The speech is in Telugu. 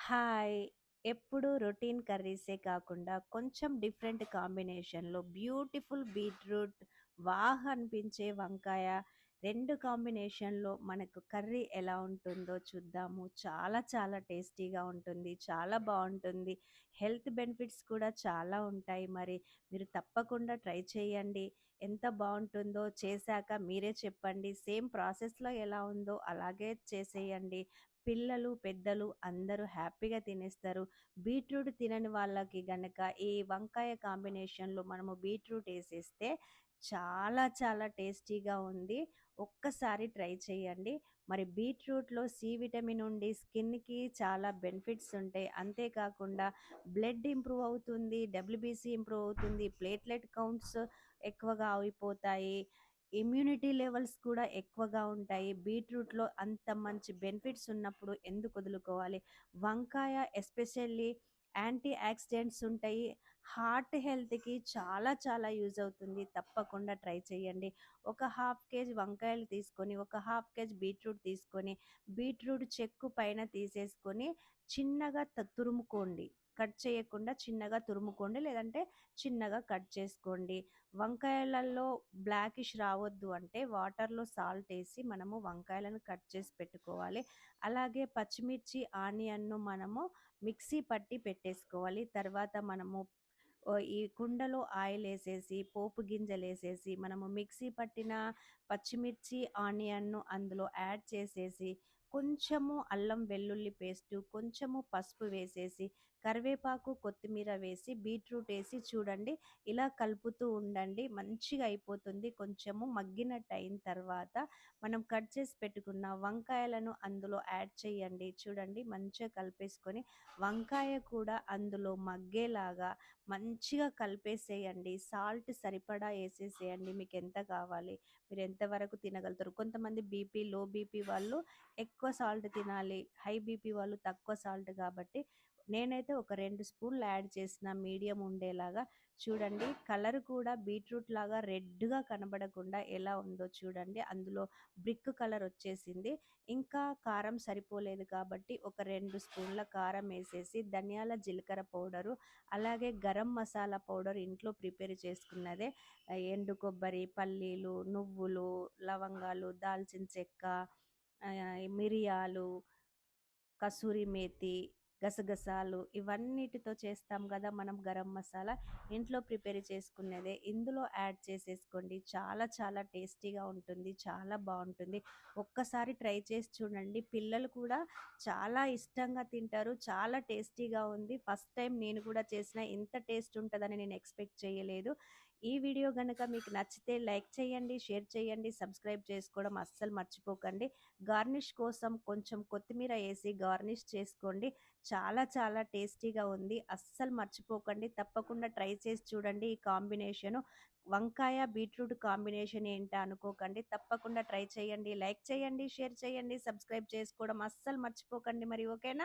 హాయ్! ఎప్పుడూ రొటీన్ కర్రీసే కాకుండా కొంచెం డిఫరెంట్ కాంబినేషన్‌లో బ్యూటిఫుల్ బీట్రూట్, వావ్ అనిపించే వంకాయ 2 కాంబినేషన్‌లో మనకు కర్రీ ఎలా ఉంటుందో చూద్దాము. చాలా చాలా టేస్టీగా ఉంటుంది. చాలా బావుంటుంది. హెల్త్ బెనిఫిట్స్ కూడా చాలా ఉంటాయి మరి. మీరు తప్పకుండా ట్రై చేయండి. ఎంత బావుంటుందో చేశాక మీరే చెప్పండి. సేమ్ ప్రాసెస్‌లో ఎలా ఉందో అలాగే చేసేయండి. పిల్లలు, పెద్దలు అందరూ హ్యాపీగా తినేస్తారు. బీట్రూట్ తినని వాళ్ళకి గనక ఈ వంకాయ కాంబినేషన్‌లో మనము బీట్రూట్ ఏసేస్తే చాలా చాలా టేస్టీగా ఉంది. ఒక్కసారి ట్రై చేయండి. మరి బీట్రూట్‌లో సి విటమిన్ ఉండి స్కిన్‌కి చాలా బెనిఫిట్స్ ఉంటాయి. అంతే కాకుండా బ్లడ్ ఇంప్రూవ్ అవుతుంది. డబ్ల్యూబీసీ ఇంప్రూవ్ అవుతుంది. ప్లేట్‌లెట్ కౌంట్స్ ఎక్కువగా అయిపోతాయి. ఇమ్యూనిటీ లెవెల్స్ కూడా ఎక్కువగా ఉంటాయి. బీట్రూట్‌లో అంత మంచి బెనిఫిట్స్ ఉన్నప్పుడు ఎందుకు వదులుకోవాలి? వంకాయ ఎస్పెషల్లీ యాంటీ ఆక్సిడెంట్స్ ఉంటాయి. హార్ట్ హెల్త్‌కి చాలా చాలా యూజ్ అవుతుంది. తప్పకుండా ట్రై చేయండి. ఒక హాఫ్ కేజీ వంకాయలు తీసుకొని, ఒక హాఫ్ కేజీ బీట్రూట్ తీసుకొని, బీట్రూట్ చెక్కు పైన తీసేసుకొని చిన్నగా తురుముకోండి. కట్ చేయకుండా చిన్నగా తురుముకోండి. లేదంటే చిన్నగా కట్ చేసుకోండి. వంకాయలలో బ్లాకిష్ రావద్దు అంటే వాటర్‌లో సాల్ట్ ఏసి మనము వంకాయలను కట్ చేసి పెట్టుకోవాలి. అలాగే పచ్చిమిర్చి, ఆనియన్‌ను మనము మిక్సీ పట్టి పెట్టేసుకోవాలి. తర్వాత మనము ఈ కుండలో ఆయిలేసేసి, పోపు గింజలేసేసి, మనము మిక్సీ పట్టిన పచ్చిమిర్చి, ఆనియన్‌ను అందులో యాడ్ చేసేసి, కొంచెము అల్లం వెల్లుల్లి పేస్టు, కొంచెము పసుపు వేసేసి, కరివేపాకు, కొత్తిమీర వేసి, బీట్రూట్ ఏసి చూడండి ఇలా కలుపుతూ ఉండండి. మంచిగా అయిపోతుంది. కొంచెము మగ్గినట్టు అయిన తర్వాత మనం కట్ చేసి పెట్టుకున్న వంకాయలను అందులో యాడ్ చేయండి. చూడండి మంచిగా కలిపేసుకొని వంకాయ కూడా అందులో మగ్గేలాగా మంచిగా కలిపేసేయండి. సాల్ట్ సరిపడా ఏసేసేయండి. మీకెంత కావాలి, మీరు ఎంతవరకు తినగలుగుతారు. కొంతమంది లో బీపీ వాళ్ళు ఎక్కువ సాల్ట్ తినాలి. హై బీపీ వాళ్ళు తక్కువ సాల్ట్ కాబట్టి నేనైతే ఒక 2 స్పూన్లు యాడ్ చేసిన మీడియం ఉండేలాగా. చూడండి కలర్ కూడా బీట్రూట్ లాగా రెడ్‌గా కనబడకుండా ఎలా ఉందో చూడండి. అందులో బ్రిక్ కలర్ వచ్చేసింది. ఇంకా కారం సరిపోలేదు కాబట్టి ఒక 2 స్పూన్ల కారం ఏసేసి, ధనియాల, జీలకర్ర పౌడరు, అలాగే గరం మసాలా పౌడర్ ఇంట్లో ప్రిపేర్ చేసుకున్నదే. ఎండు కొబ్బరి, పల్లీలు, నువ్వులు, లవంగాలు, దాల్చిన చెక్క, మిరియాలు, కసూరి మేతి, గసగసాలు ఇవన్నిటితో చేస్తాం గదా మనం గరం మసాలా. ఇంట్లో ప్రిపేర్ చేసుకునేదే ఇందులో యాడ్ చేసేసుకోండి. చాలా చాలా టేస్టీగా ఉంటుంది. చాలా బావుంటుంది. ఒక్కసారి ట్రై చేసి చూడండి. పిల్లలు కూడా చాలా ఇష్టంగా తింటారు. చాలా టేస్టీగా ఉంది. ఫస్ట్ టైం నేను కూడా చేసిన ఇంత టేస్ట్ ఉంటదని నేను ఎక్స్‌పెక్ట్ చేయలేదు. ఈ వీడియో గనక మీకు నచ్చితే లైక్ చేయండి, షేర్ చేయండి, సబ్స్క్రైబ్ చేసుకోవడం అస్సలు మర్చిపోకండి. గార్నిష్ కోసం కొంచెం కొత్తిమీర ఏసి గార్నిష్ చేసుకోండి. చాలా చాలా టేస్టీగా ఉంది. అస్సలు మర్చిపోకండి. తప్పకుండా ట్రై చేసి చూడండి ఈ కాంబినేషను. వంకాయ, బీట్రూట్ కాంబినేషన్ ఏంటా అనుకోకండి. తప్పకుండా ట్రై చేయండి. లైక్ చేయండి, షేర్ చేయండి, సబ్స్క్రైబ్ చేసుకోవడం అస్సలు మర్చిపోకండి మరి. ఓకేనా?